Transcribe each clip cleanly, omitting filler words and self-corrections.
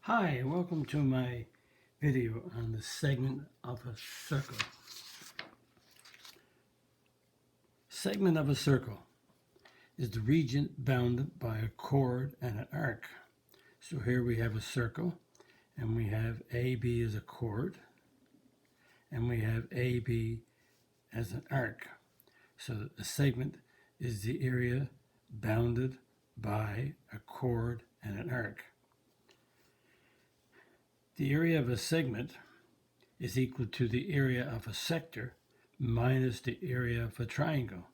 Hi, and welcome to my video on the segment of a circle. Segment of a circle is the region bounded by a chord and an arc. So here we have a circle, and we have AB as a chord, and we have AB as an arc. So a segment is the area bounded by a chord and an arc. The area of a segment is equal to the area of a sector minus the area of a triangle.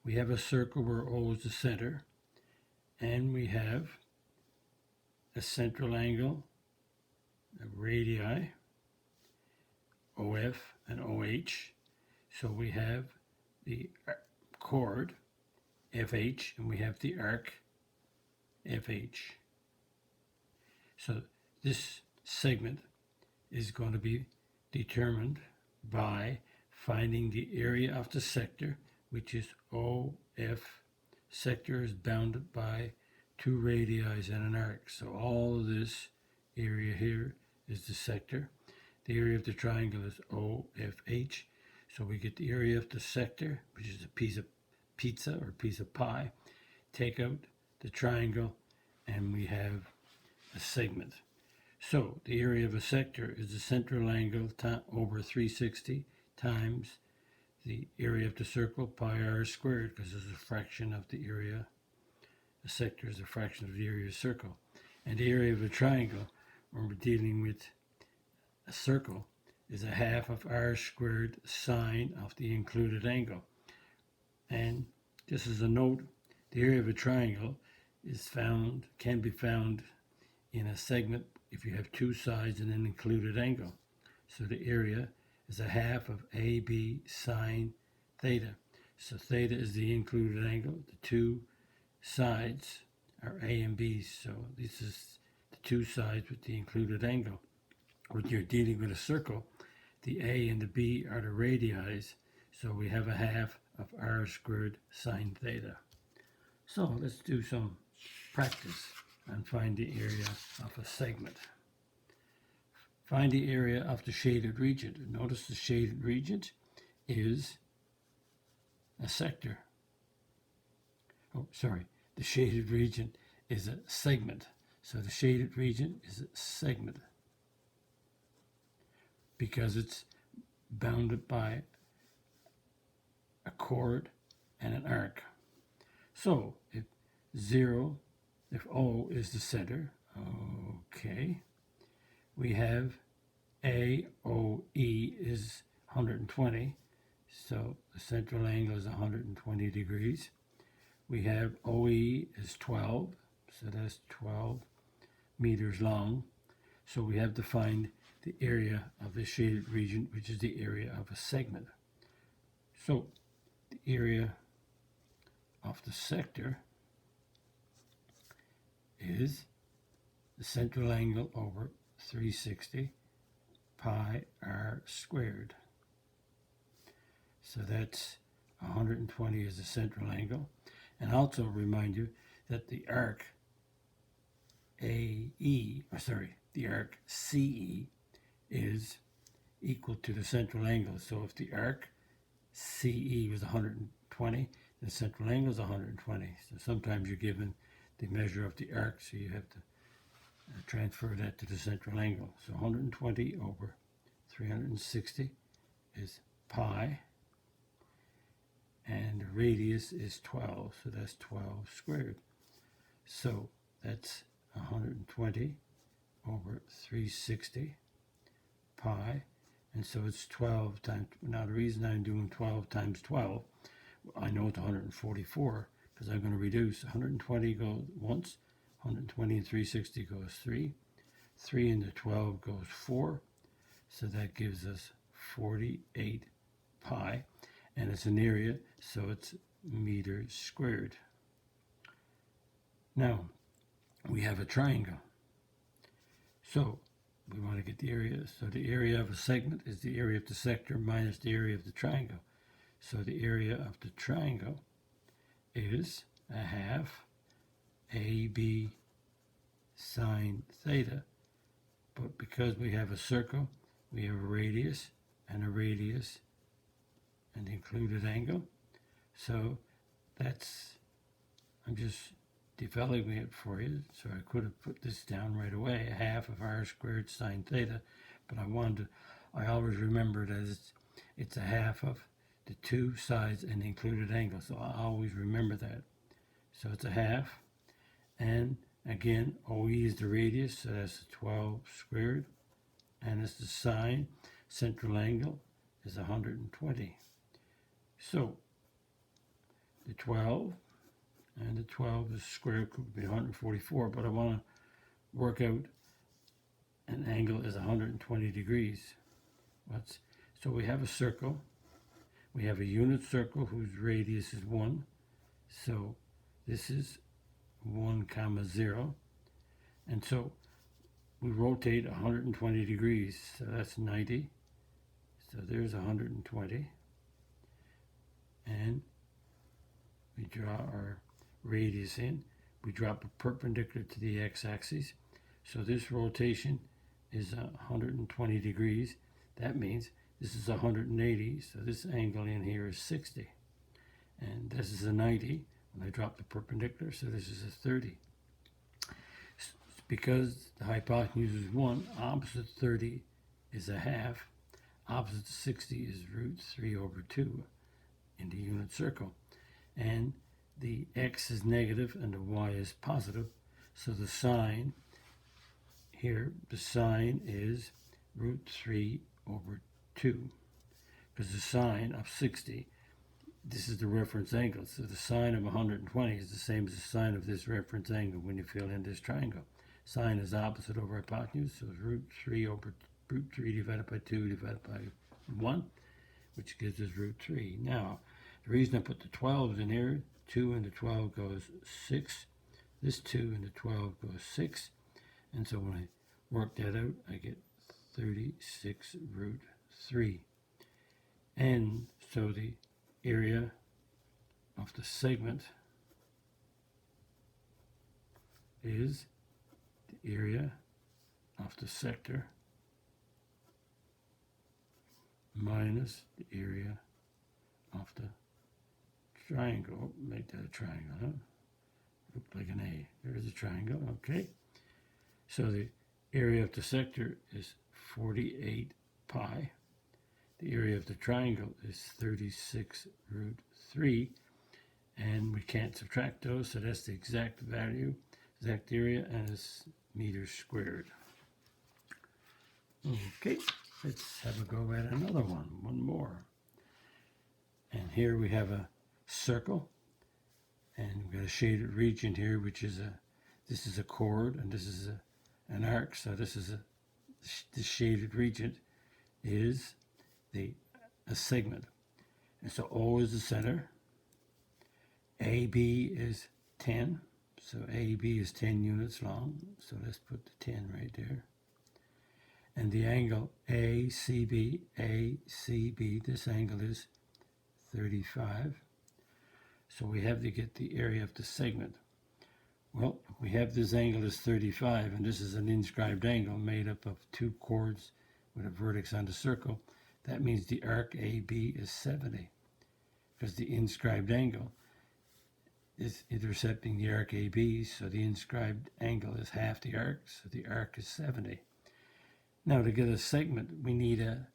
We have a circle where O is the center, and we have a central angle, a radii, OF and OH. So we have the chord, FH, and we have the arc, FH. So this segment is going to be determined by finding the area of the sector, which is OF. Sector is bounded by two radii and an arc. So all of this area here is the sector. The area of the triangle is OFH. So we get the area of the sector, which is a piece of pizza or piece of pie. Take out the triangle, and we have a segment. So the area of a sector is the central angle over 360 times the area of the circle, pi r squared, because it's a fraction of the area. A sector is a fraction of the area of a circle. And the area of a triangle, when we're dealing with a circle, is a half of r squared sine of the included angle. And just as a note, the area of a triangle can be found in a segment if you have two sides and an included angle. So the area is a half of AB sine theta. So theta is the included angle. The two sides are A and B. So this is the two sides with the included angle. When you're dealing with a circle, the A and the B are the radii. So we have a half of r squared sine theta. So let's do some practice and find the area of a segment. Find the area of the shaded region. Notice the shaded region is a sector. The shaded region is a segment. So the shaded region is a segment because it's bounded by a chord and an arc. So if O is the center, okay, we have AOE is 120, so the central angle is 120 degrees. We have OE is 12, so that's 12 meters long. So we have to find the area of the shaded region, which is the area of a segment. So the area of the sector is the central angle over 360 pi r squared. So that's 120 is the central angle. And also remind you that the arc the arc CE is equal to the central angle. So if the arc CE was 120, the central angle is 120. So sometimes you're given the measure of the arc, so you have to transfer that to the central angle. So 120 over 360 is pi, and the radius is 12, so that's 12 squared. So that's 120 over 360 pi, and so it's 12 times, now the reason I'm doing 12 times 12, I know it's 144, because I'm going to reduce. 120 goes once, 120 and 360 goes 3, 3 into 12 goes 4, so that gives us 48 pi, and it's an area, so it's meters squared. Now, we have a triangle. So, we want to get the area. So the area of a segment is the area of the sector minus the area of the triangle. So the area of the triangle is a half AB sine theta but because we have a circle, we have a radius and an included angle. So that's, I'm just developing it for you. So I could have put this down right away, a half of r squared sine theta, but I always remember it as it's a half of the two sides and included angle. So I always remember that. So it's a half, and again, OE is the radius, so that's 12 squared, and it's the sine. Central angle is 120. So the 12 and the 12 is square could be 144, but I want to work out an angle is 120 degrees. So we have a circle. We have a unit circle whose radius is 1. So this is 1 comma 0. And so we rotate 120 degrees. So that's 90. So there's 120. And we draw our radius in. We drop a perpendicular to the x-axis. So this rotation is 120 degrees. That means this is 180. So this angle in here is 60. And this is a 90 when I drop the perpendicular. So this is a 30. Because the hypotenuse is 1, opposite 30 is a half. Opposite 60 is root 3 over 2 in the unit circle. And the x is negative and the y is positive. So the sine here, the sine is root 3 over 2. Because the sine of 60, this is the reference angle. So the sine of 120 is the same as the sine of this reference angle when you fill in this triangle. Sine is opposite over hypotenuse, so it's root 3 over root 3 divided by 2 divided by 1, which gives us root 3. Now, the reason I put the 12s in here, 2 and the 12 goes 6. This 2 and the 12 goes 6. And so when I work that out, I get 36 root 3. And so the area of the segment is the area of the sector minus the area of the triangle. Make that a triangle, huh? Looked like an A. There's a triangle, okay. So the area of the sector is 48 pi. The area of the triangle is 36 root 3. And we can't subtract those, so that's the exact value, exact area, and it's meters squared. Okay, let's have a go at another one more. And here we have a circle, and we've got a shaded region here, which is this is a chord, and this is an arc. So this is the shaded region is a segment, and so O is the center. AB is 10, so AB is 10 units long. So let's put the 10 right there. And the angle ACB, this angle is 35. So we have to get the area of the segment. Well, we have this angle is 35, and this is an inscribed angle made up of two chords with a vertex on the circle. That means the arc AB is 70, because the inscribed angle is intercepting the arc AB, so the inscribed angle is half the arc, so the arc is 70. Now to get a segment, we need a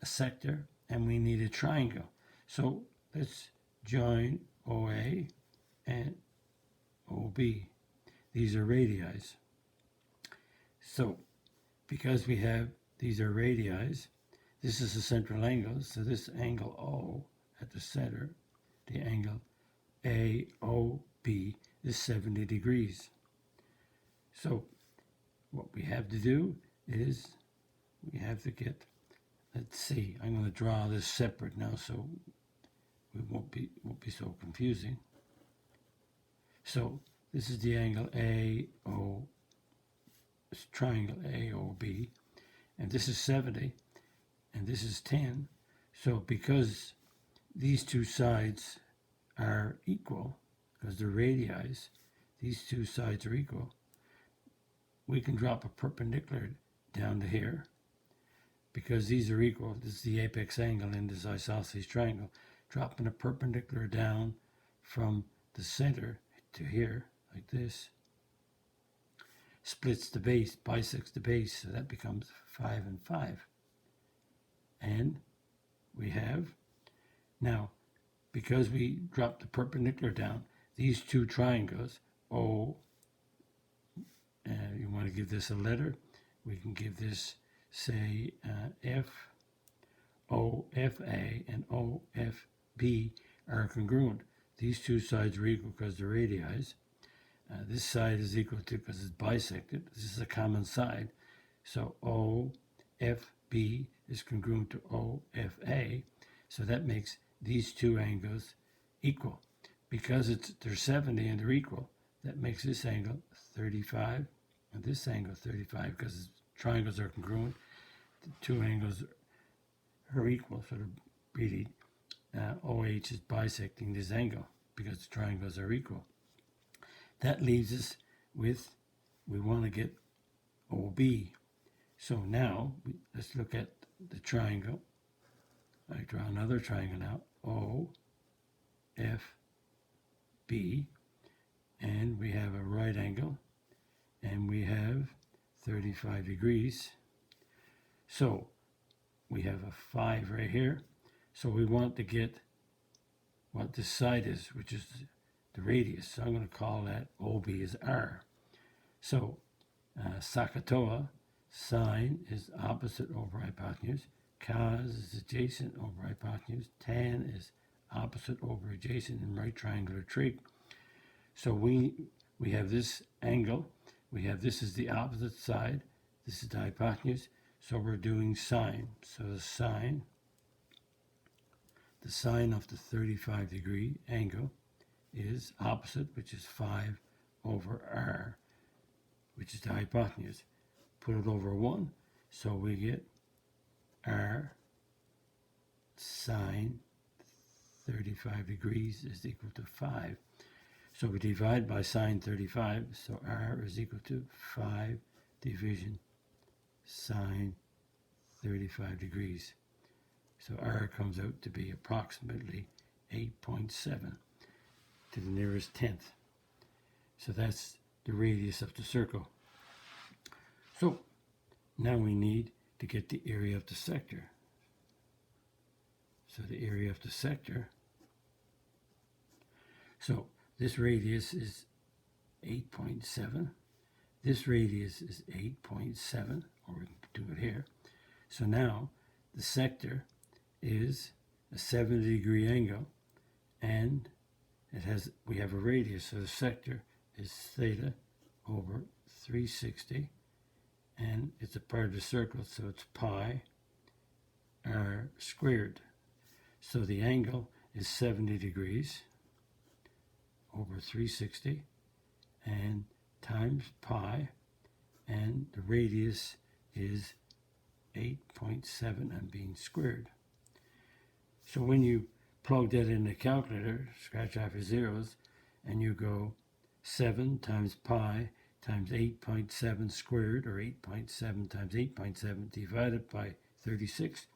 sector and we need a triangle. So let's join OA and OB. These are radii. So because we have these are radii, this is the central angle, so this angle O at the center, the angle AOB is 70 degrees. So what we have to do is we have to get, let's see, I'm going to draw this separate now so it won't be so confusing. So this is the angle AO, it's triangle AOB, and this is 70 and this is 10. So because these two sides are equal, because they're radii, these two sides are equal, we can drop a perpendicular down to here because these are equal. This is the apex angle in this isosceles triangle. Dropping a perpendicular down from the center to here, like this, splits the base, bisects the base, so that becomes 5 and 5. And we have, now, because we dropped the perpendicular down, these two triangles, O, you want to give this a letter, we can give this, say, F, O, F, A, and O, F, B are congruent. These two sides are equal because they're radii. This side is equal to, because it's bisected, this is a common side. So OFB is congruent to OFA. So that makes these two angles equal. Because they're 70 and they're equal, that makes this angle 35 and this angle 35 because triangles are congruent. The two angles are equal, so they're really, OH is bisecting this angle because the triangles are equal. That leaves us with, we want to get OB. So now, let's look at the triangle. I draw another triangle now, OFB, and we have a right angle, and we have 35 degrees. So we have a 5 right here. So we want to get what this side is, which is the radius. So I'm going to call that OB is R. So SOHCAHTOA, sine is opposite over hypotenuse, cos is adjacent over hypotenuse, tan is opposite over adjacent in right triangular trig. So we have this angle, we have this is the opposite side, this is the hypotenuse, so we're doing sine. So the sine of the 35 degree angle is opposite, which is 5 over R, which is the hypotenuse. Put it over 1, so we get R sine 35 degrees is equal to 5. So we divide by sine 35, so R is equal to 5 division sine 35 degrees. So R comes out to be approximately 8.7 to the nearest tenth. So that's the radius of the circle. So now we need to get the area of the sector. So the area of the sector. So this radius is 8.7. This radius is 8.7, or we can do it here. So now the sector is a 70 degree angle, and we have a radius, so the sector is theta over 360, and it's a part of the circle, so it's pi r squared. So the angle is 70 degrees over 360 and times pi, and the radius is 8.7 and being squared. So when you plug that in the calculator, scratch off your zeros, and you go 7 times pi times 8.7 squared, or 8.7 times 8.7 divided by 36,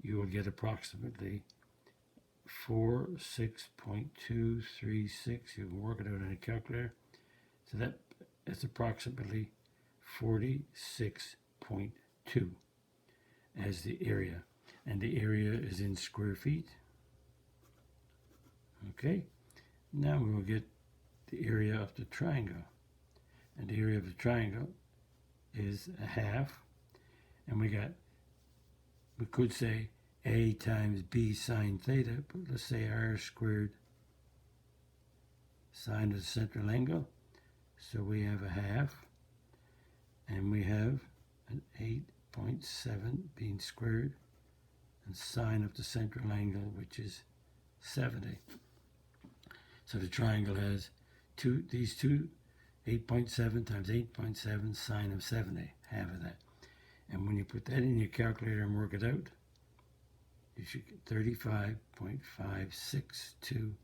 you will get approximately 46.236. You can work it out on a calculator. So that's approximately 46.2 as the area. And the area is in square feet. Okay, now we will get the area of the triangle. And the area of the triangle is a half. And we could say A times B sine theta, but let's say R squared sine of the central angle. So we have a half, and we have an 8.7 being squared, and sine of the central angle, which is 70. So the triangle has these two, 8.7 times 8.7 sine of 70, half of that. And when you put that in your calculator and work it out, you should get 35.562,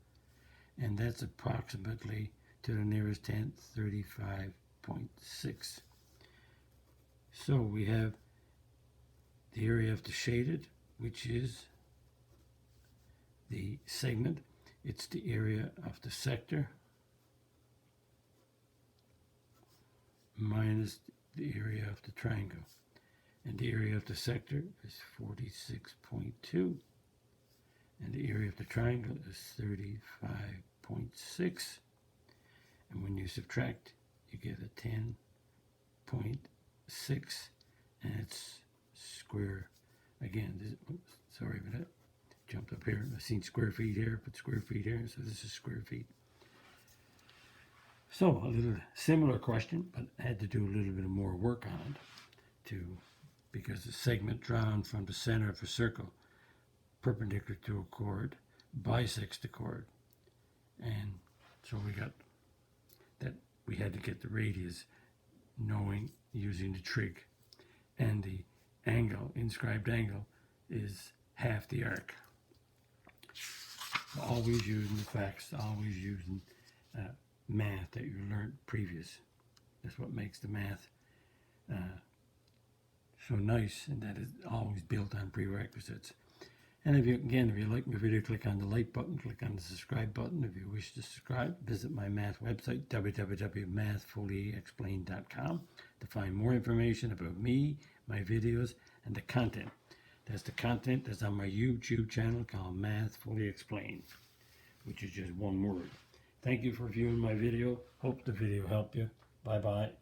and that's approximately, to the nearest tenth, 35.6. So we have the area of the shaded, which is the segment. It's the area of the sector minus the area of the triangle. And the area of the sector is 46.2. And the area of the triangle is 35.6. And when you subtract, you get a 10.6. And it's square. Again, sorry about that. Jumped up here. I've seen square feet here, put square feet here. So this is square feet. So a little similar question, but I had to do a little bit more work on it because the segment drawn from the center of a circle perpendicular to a chord bisects the chord. And so we got that we had to get the radius using the trig. And the angle, inscribed angle, is half the arc. Always using the facts, always using math that you learned previous. That's what makes the math so nice, and that is always built on prerequisites. And if you like my video, click on the like button, click on the subscribe button. If you wish to subscribe, visit my math website, www.mathfullyexplained.com, to find more information about me, my videos, and the content. That's the content that's on my YouTube channel called Math Fully Explained, which is just one word. Thank you for viewing my video. Hope the video helped you. Bye-bye.